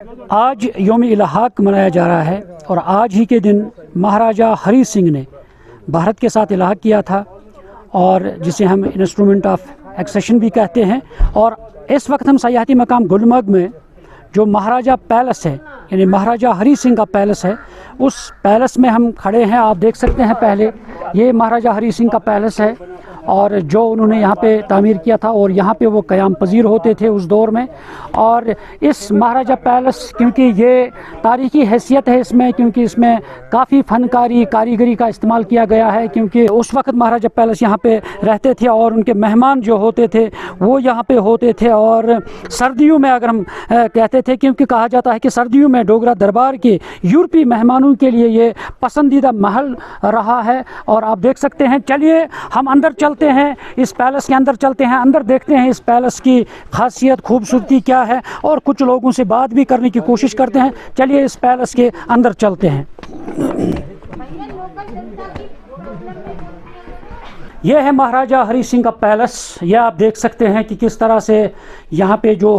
आज यौम-ए-इलाहाक मनाया जा रहा है और आज ही के दिन महाराजा हरी सिंह ने भारत के साथ इलाहाक किया था और जिसे हम इंस्ट्रूमेंट ऑफ एक्सेशन भी कहते हैं। और इस वक्त हम सयाहती मकाम गुलमर्ग में जो महाराजा पैलेस है यानी महाराजा हरी सिंह का पैलेस है, उस पैलेस में हम खड़े हैं। आप देख सकते हैं पहले ये महाराजा हरी सिंह का पैलेस है और जो उन्होंने यहाँ पे तामीर किया था और यहाँ पे वो क़याम पजीर होते थे उस दौर में। और इस महाराजा पैलेस क्योंकि ये तारीख़ी हैसियत है इसमें, क्योंकि इसमें काफ़ी फ़नकारी कारीगरी का इस्तेमाल किया गया है, क्योंकि उस वक्त महाराजा पैलेस यहाँ पे रहते थे और उनके मेहमान जो होते थे वो यहाँ पे होते थे। और सर्दियों में अगर हम कहते थे, क्योंकि कहा जाता है कि सर्दियों में डोगरा दरबार के यूरोपीय मेहमानों के लिए ये पसंदीदा महल रहा है। और आप देख सकते हैं, चलिए हम अंदर चलते हैं, इस पैलेस के अंदर चलते हैं, अंदर देखते हैं इस पैलेस की खासियत खूबसूरती क्या है और कुछ लोगों से बात भी करने की कोशिश करते हैं। चलिए इस पैलेस के अंदर चलते हैं। यह है महाराजा हरी सिंह का पैलेस। यह आप देख सकते हैं कि किस तरह से यहाँ पे जो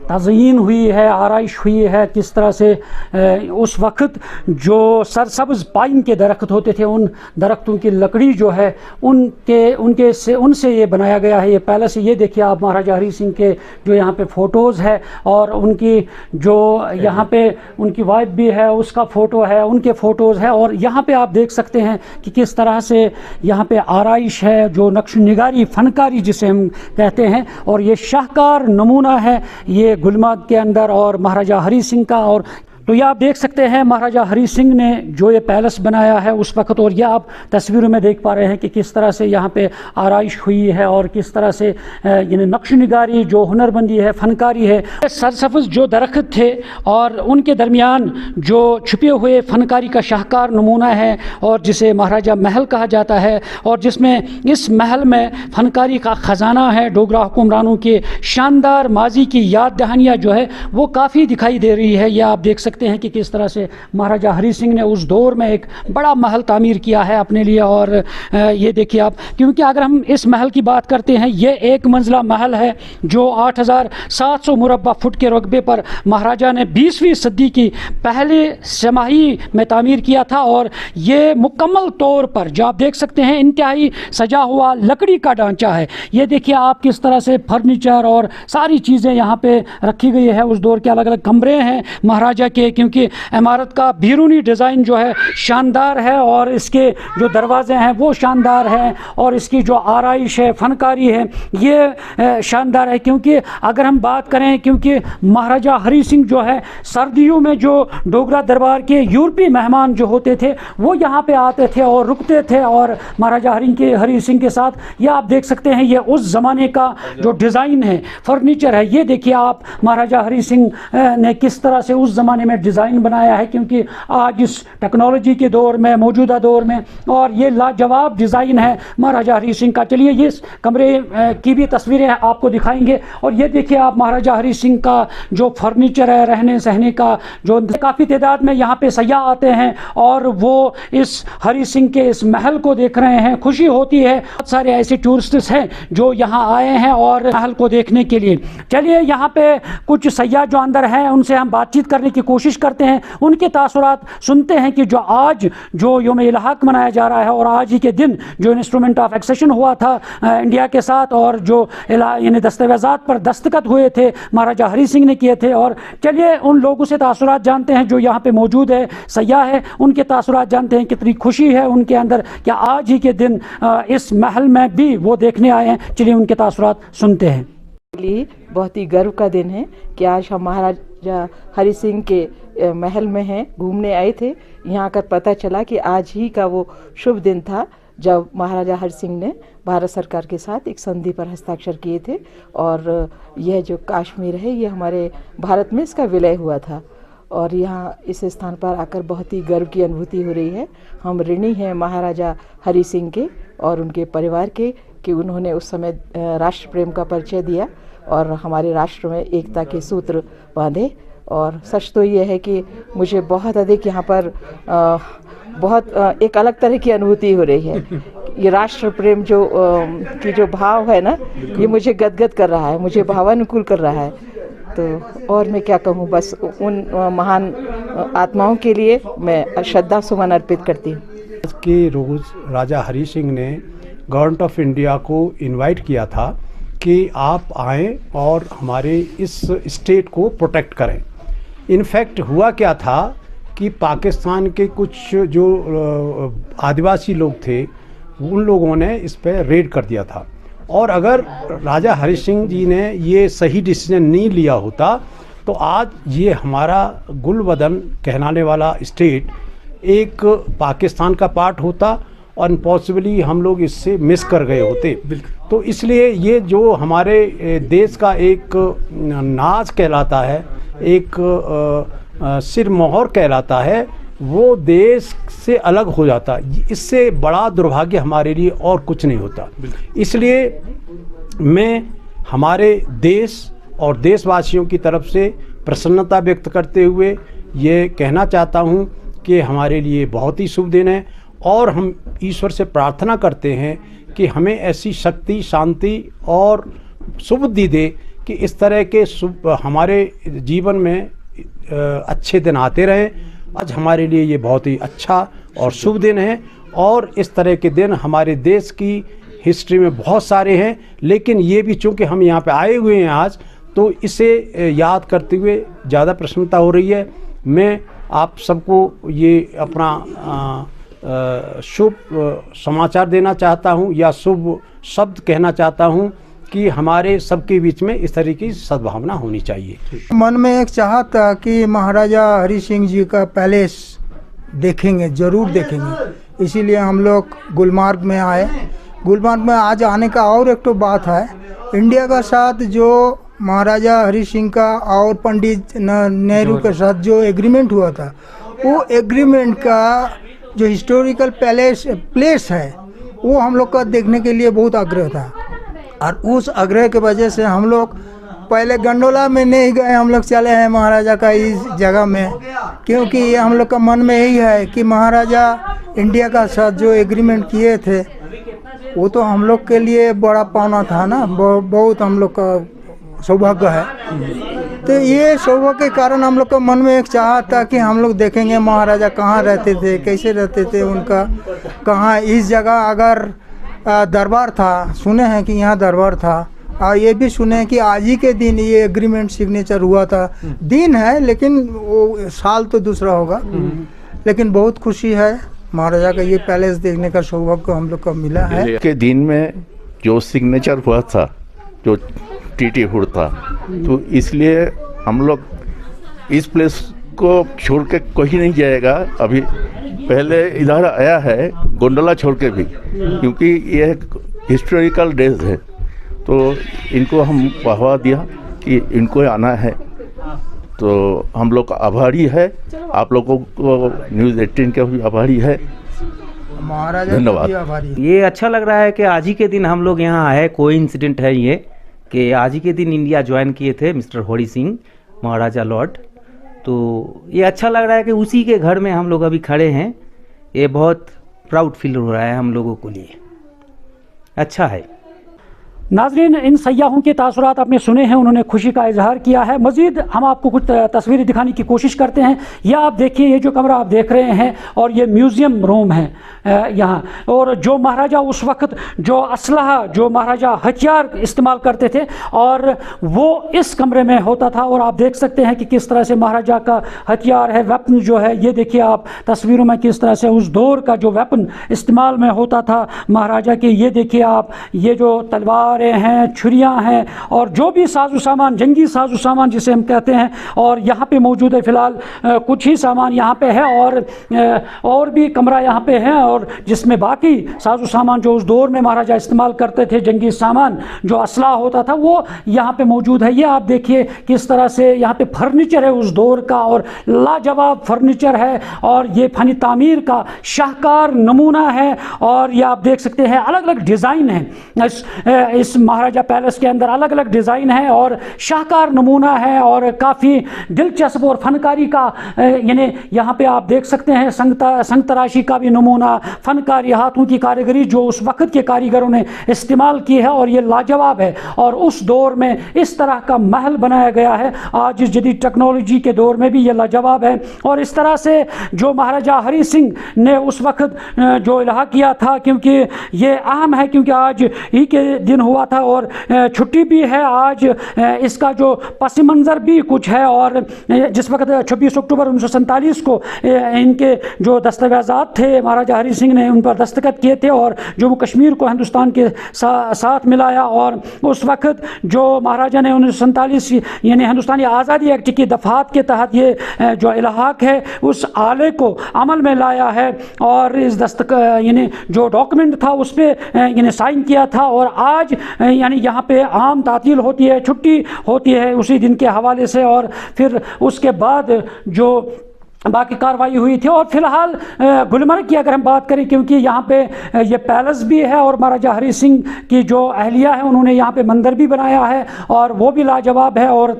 तज़यीन हुई है, आराइश हुई है, किस तरह से उस वक्त जो सरसब्ज़ पाइन के दरख्त होते थे उन दरख्तों की लकड़ी जो है उनसे ये बनाया गया है ये पैलेस। ये देखिए आप महाराजा हरी सिंह के जो यहाँ पे फ़ोटोज़ है और उनकी जो यहाँ पे उनकी वाइफ भी है उसका फ़ोटो है, उनके फ़ोटोज़ है। और यहाँ पे आप देख सकते हैं कि किस तरह से यहाँ पे आराइश है, जो नक्श निगारी फ़नकारी जिसे हम कहते हैं। और ये शाहकार नमूना है ये गुलमर्ग के अंदर और महाराजा हरी सिंह का। और तो ये आप देख सकते हैं महाराजा हरी सिंह ने जो ये पैलेस बनाया है उस वक्त। और यह आप तस्वीरों में देख पा रहे हैं कि किस तरह से यहाँ पे आराइश हुई है और किस तरह से यानी नक्श निगारी जो हुनरबंदी है, फनकारी है। सरसब्ज़ जो दरख्त थे और उनके दरमियान जो छुपे हुए फनकारी का शाहकार नमूना है और जिसे महाराजा महल कहा जाता है, और जिसमें इस महल में फनकारी का ख़जाना है। डोगरा हुक्मरानों के शानदार माजी की याद दहानियाँ जो है वो काफ़ी दिखाई दे रही है। यह आप देख सकते हैं कि किस तरह से महाराजा हरी सिंह ने उस दौर में एक बड़ा महल तामीर किया है अपने लिए। और ये देखिए आप, क्योंकि अगर हम इस महल की बात करते हैं, ये एक मंजिला महल है जो 8700 मुरब्बा फुट के रकबे पर महाराजा ने 20वीं सदी की पहले छमाही में तामीर किया था। और ये मुकम्मल तौर पर जो आप देख सकते हैं इंतहाई सजा हुआ लकड़ी का ढांचा है। ये देखिए आप किस तरह से फर्नीचर और सारी चीज़ें यहाँ पे रखी गई है। उस दौर के अलग अलग कमरे हैं महाराजा के, क्योंकि इमारत का बैरूनी डिज़ाइन जो है शानदार है और इसके जो दरवाजे हैं वो शानदार हैं और इसकी जो आराइश है, फनकारी है, ये शानदार है। क्योंकि अगर हम बात करें, क्योंकि महाराजा हरी सिंह जो है सर्दियों में जो डोगरा दरबार के यूरोपीय मेहमान जो होते थे वो यहाँ पे आते थे और रुकते थे और महाराजा हरी सिंह के साथ। यह आप देख सकते हैं ये उस ज़माने का जो डिज़ाइन है, फर्नीचर है। ये देखिए आप महाराजा हरी सिंह ने किस तरह से उस ज़माने में डिज़ाइन बनाया है, क्योंकि आज इस टेक्नोलॉजी के दौर में, मौजूदा दौर में, और ये लाजवाब डिज़ाइन है महाराजा हरी सिंह का। चलिए ये इस कमरे की भी तस्वीरें आपको दिखाएंगे। और ये देखिए आप महाराजा हरी सिंह का जो फर्नीचर है, रहने सहने का, जो काफ़ी तादाद में यहाँ पे सयाह आते हैं और वो इस हरी सिंह के इस महल को देख रहे हैं। खुशी होती है, बहुत सारे ऐसे टूरिस्ट हैं जो यहाँ आए हैं और महल को देखने के लिए। चलिए यहाँ पे कुछ सयाह जो अंदर हैं उनसे हम बातचीत करने की कोशिश करते हैं, उनके तासुरात सुनते हैं कि जो आज जो यौम-ए-इलाहाक मनाया जा रहा है और आज ही के दिन जो इंस्ट्रूमेंट ऑफ एक्सेशन हुआ था इंडिया के साथ और जो यानी दस्तावेज़ात पर दस्तखत हुए थे महाराजा हरी सिंह ने किए थे। और चलिए उन लोगों से तासुरात जानते हैं जो यहाँ पे मौजूद है, सयाह है, उनके तासुरात जानते हैं कितनी खुशी है उनके अंदर कि आज ही के दिन इस महल में भी वो देखने आए हैं। चलिए उनके तासुरात सुनते हैं। लिए बहुत ही गर्व का दिन है कि आज हम महाराजा हरी सिंह के महल में हैं, घूमने आए थे। यहाँ आकर पता चला कि आज ही का वो शुभ दिन था जब महाराजा हरी सिंह ने भारत सरकार के साथ एक संधि पर हस्ताक्षर किए थे और यह जो कश्मीर है ये हमारे भारत में इसका विलय हुआ था। और यहाँ इस स्थान पर आकर बहुत ही गर्व की अनुभूति हो रही है। हम ऋणी हैं महाराजा हरी सिंह के और उनके परिवार के कि उन्होंने उस समय राष्ट्र प्रेम का परिचय दिया और हमारे राष्ट्र में एकता के सूत्र बांधे। और सच तो ये है कि मुझे बहुत अधिक यहाँ पर बहुत एक अलग तरह की अनुभूति हो रही है। ये राष्ट्र प्रेम की जो भाव है ना, ये मुझे गदगद कर रहा है, मुझे भावानुकूल कर रहा है। तो और मैं क्या कहूँ, बस उन महान आत्माओं के लिए मैं श्रद्धा सुमन अर्पित करती हूँ। आज के रोज़ राजा हरि सिंह ने गवर्नमेंट ऑफ इंडिया को इनवाइट किया था कि आप आएँ और हमारे इस स्टेट को प्रोटेक्ट करें। इनफैक्ट हुआ क्या था कि पाकिस्तान के कुछ जो आदिवासी लोग थे उन लोगों ने इस पर रेड कर दिया था, और अगर राजा हरि सिंह जी ने ये सही डिसीजन नहीं लिया होता तो आज ये हमारा गुलबदन कहलाने वाला स्टेट एक पाकिस्तान का पार्ट होता और पॉसिबली हम लोग इससे मिस कर गए होते। तो इसलिए ये जो हमारे देश का एक नाज कहलाता है, एक सिरमौर कहलाता है, वो देश से अलग हो जाता। इससे बड़ा दुर्भाग्य हमारे लिए और कुछ नहीं होता। इसलिए मैं हमारे देश और देशवासियों की तरफ से प्रसन्नता व्यक्त करते हुए ये कहना चाहता हूँ कि हमारे लिए बहुत ही शुभ दिन है, और हम ईश्वर से प्रार्थना करते हैं कि हमें ऐसी शक्ति, शांति और सुबुद्धि दे कि इस तरह के हमारे जीवन में अच्छे दिन आते रहें। आज हमारे लिए ये बहुत ही अच्छा और शुभ दिन है, और इस तरह के दिन हमारे देश की हिस्ट्री में बहुत सारे हैं, लेकिन ये भी चूँकि हम यहाँ पे आए हुए हैं आज, तो इसे याद करते हुए ज़्यादा प्रसन्नता हो रही है। मैं आप सबको ये अपना शुभ समाचार देना चाहता हूँ या शुभ शब्द कहना चाहता हूँ कि हमारे सबके बीच में इस तरह की सद्भावना होनी चाहिए। मन में एक चाहत था कि महाराजा हरि सिंह जी का पैलेस देखेंगे, ज़रूर देखेंगे, इसीलिए हम लोग गुलमर्ग में आए। गुलमर्ग में आज आने का और एक तो बात है, इंडिया का साथ जो महाराजा हरि सिंह का और पंडित नेहरू के साथ जो एग्रीमेंट हुआ था, वो एग्रीमेंट का जो हिस्टोरिकल प्लेस है वो हम लोग का देखने के लिए बहुत आग्रह था, और उस आग्रह के वजह से हम लोग पहले गंडोला में नहीं गए, हम लोग चले हैं महाराजा का इस जगह में, क्योंकि हम लोग का मन में यही है कि महाराजा इंडिया का साथ जो एग्रीमेंट किए थे वो तो हम लोग के लिए बड़ा पाना था ना, बहुत हम लोग का सौभाग्य है। तो ये सौभाग्य के कारण हम लोग का मन में एक चाहत था कि हम लोग देखेंगे महाराजा कहाँ रहते थे, कैसे रहते थे, उनका कहाँ इस जगह अगर दरबार था, सुने हैं कि यहाँ दरबार था, और ये भी सुने हैं कि आज ही के दिन ये एग्रीमेंट सिग्नेचर हुआ था। दिन है लेकिन वो साल तो दूसरा होगा, लेकिन बहुत खुशी है महाराजा का ये पैलेस देखने का सौभाग्य हम लोग को मिला है। के दिन में जो सिग्नेचर हुआ था, जो टीटी हुड था, तो इसलिए हम लोग इस प्लेस को छोड़ के कोई नहीं जाएगा। अभी पहले इधर आया है गोंडला छोड़ के भी, क्योंकि ये हिस्टोरिकल डेज है, तो इनको हम बढ़ावा दिया कि इनको आना है, तो हम लोग का आभारी है। आप लोगों को न्यूज़ 18 का भी आभारी है। महाराजा धन्यवाद। ये अच्छा लग रहा है कि आज ही के दिन हम लोग यहाँ आए। कोई इंसिडेंट है ये कि आज ही के दिन इंडिया ज्वाइन किए थे मिस्टर हरि सिंह महाराजा लॉर्ड, तो ये अच्छा लग रहा है कि उसी के घर में हम लोग अभी खड़े हैं। ये बहुत प्राउड फील हो रहा है हम लोगों को लिए, अच्छा है। नाजरीन, इन सयाहों के तासुरात आपने सुने हैं, उन्होंने खुशी का इजहार किया है। मज़ीद हम आपको कुछ तस्वीरें दिखाने की कोशिश करते हैं। यह आप देखिए, ये जो कमरा आप देख रहे हैं, और ये म्यूज़ियम रूम है यहाँ, और जो महाराजा उस वक्त जो असलहा, जो महाराजा हथियार इस्तेमाल करते थे, और वो इस कमरे में होता था। और आप देख सकते हैं कि किस तरह से महाराजा का हथियार है, वेपन जो है, ये देखिए आप तस्वीरों में किस तरह से उस दौर का जो वेपन इस्तेमाल में होता था महाराजा के। ये देखिए आप, ये जो तलवार हैं, छुरियां हैं, और जो भी साजो सामान, जंगी साजो सामान जिसे हम कहते हैं, और यहाँ पे मौजूद है। फ़िलहाल कुछ ही सामान यहाँ पे है, और भी कमरा यहाँ पे है, और जिसमें बाकी साजो सामान जो उस दौर में महाराजा इस्तेमाल करते थे, जंगी सामान जो असला होता था, वो यहाँ पे मौजूद है। ये आप देखिए किस तरह से यहाँ पे फर्नीचर है उस दौर का, और लाजवाब फर्नीचर है, और ये फनी तामीर का शाहकार नमूना है। और ये आप देख सकते हैं अलग अलग डिज़ाइन है इस महाराजा पैलेस के अंदर अलग अलग डिज़ाइन है और शाहकार नमूना है और काफ़ी दिलचस्प और फनकारी का यानी यहाँ पे आप देख सकते हैं संग तराशी का भी नमूना, फनकारी हाथों की कारीगरी जो उस वक्त के कारीगरों ने इस्तेमाल की है और ये लाजवाब है। और उस दौर में इस तरह का महल बनाया गया है, आज इस जदीद टेक्नोलॉजी के दौर में भी ये लाजवाब है। और इस तरह से जो महाराजा हरि सिंह ने उस वक्त जो इलाहा किया था, क्योंकि ये अहम है क्योंकि आज ही के दिन हुआ था और छुट्टी भी है आज, इसका जो पस मंज़र भी कुछ है। और जिस वक्त 26 अक्टूबर 1947 को इनके जो दस्तावेज़ात थे महाराजा हरि सिंह ने उन पर दस्तखत किए थे और जम्मू कश्मीर को हिंदुस्तान के साथ मिलाया। और उस वक्त जो महाराजा ने 1947 यानी हिंदुस्तानी आज़ादी एक्ट की दफ़ात के तहत ये जो इलाहाक है उस आले को अमल में लाया है और इस यानी जो डॉक्यूमेंट था उस पर यानी साइन किया था। और आज यानी यहाँ पे आम तातील होती है, छुट्टी होती है उसी दिन के हवाले से। और फिर उसके बाद जो बाकी कार्रवाई हुई थी। और फिलहाल गुलमर्ग की अगर हम बात करें, क्योंकि यहाँ पे ये पैलेस भी है और महाराजा हरि सिंह की जो अहलिया है उन्होंने यहाँ पे मंदिर भी बनाया है और वो भी लाजवाब है और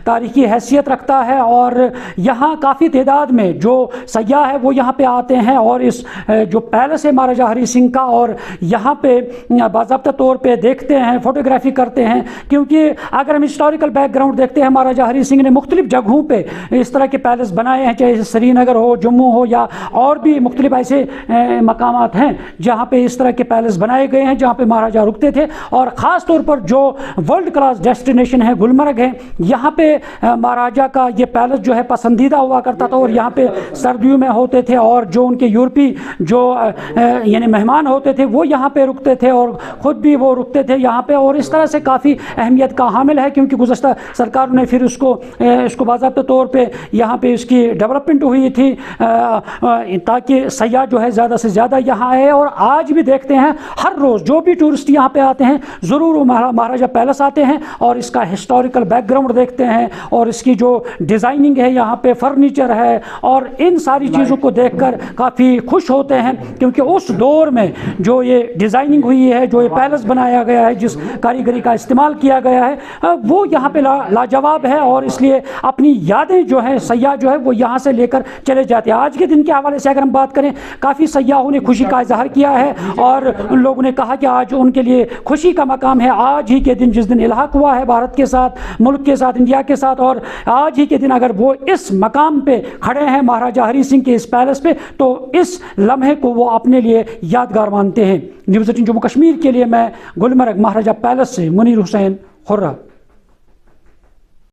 तारीखी हैसियत रखता है। और यहाँ काफ़ी तादाद में जो सयाह है वो यहाँ पे आते हैं और इस जो पैलेस है महाराजा हरि सिंह का और यहाँ पे बाज़ाब्ता तौर पर देखते हैं, फ़ोटोग्राफी करते हैं। क्योंकि अगर हम हिस्टोरिकल बैकग्राउंड देखते हैं, महाराजा हरि सिंह ने मुख्तलिफ़ जगहों पर इस तरह के पैलेस बनाए हैं, चाहे श्रीनगर हो, जम्मू हो या और भी मुख्तलिफ ऐसे मकामात हैं जहाँ पे इस तरह के पैलेस बनाए गए हैं जहाँ पे महाराजा रुकते थे। और ख़ास तौर पर जो वर्ल्ड क्लास डेस्टिनेशन है गुलमर्ग है, यहाँ पे महाराजा का ये पैलेस जो है पसंदीदा हुआ करता था और यहाँ पे सर्दियों में होते थे और जो उनके यूरोपी जो यानी मेहमान होते थे वो यहाँ पे रुकते थे और ख़ुद भी वो रुकते थे यहाँ पे। और इस तरह से काफ़ी अहमियत का हामिल है क्योंकि गुज़श्ता सरकार ने फिर इसको बाज़ाब्ता तौर पर यहाँ पे इसकी डेवलपमेंट हुई थी ताकि सयाह जो है ज़्यादा से ज़्यादा यहाँ आए। और आज भी देखते हैं हर रोज़ जो भी टूरिस्ट यहाँ पे आते हैं ज़रूर वो महाराजा पैलेस आते हैं और इसका हिस्टोरिकल बैकग्राउंड देखते हैं और इसकी जो डिज़ाइनिंग है, यहाँ पे फर्नीचर है और इन सारी चीज़ों को देखकर काफ़ी खुश होते हैं क्योंकि उस दौर में जो ये डिज़ाइनिंग हुई है, जो ये पैलेस बनाया गया है, जिस कारीगरी का इस्तेमाल किया गया है वो यहाँ पे लाजवाब है। और इसलिए अपनी यादें जो हैं सयाह जो है वो यहाँ से लेकर चले जाते हैं। आज के दिन के हवाले से अगर हम बात करें, काफ़ी सयाहों ने खुशी का इजहार किया है और उन लोगों ने कहा कि आज उनके लिए खुशी का मकाम है आज ही के दिन, जिस दिन इल्हाक हुआ है भारत के साथ, मुल्क के साथ, इंडिया के साथ। और आज ही के दिन अगर वो इस मकाम पे खड़े हैं महाराजा हरि सिंह के इस पैलेस पे, तो इस लम्हे को वो अपने लिए यादगार मानते हैं। न्यूज़ 18 जम्मू कश्मीर के लिए मैं गुलमर्ग महाराजा पैलेस से मुनीर हुसैन हुर्रा।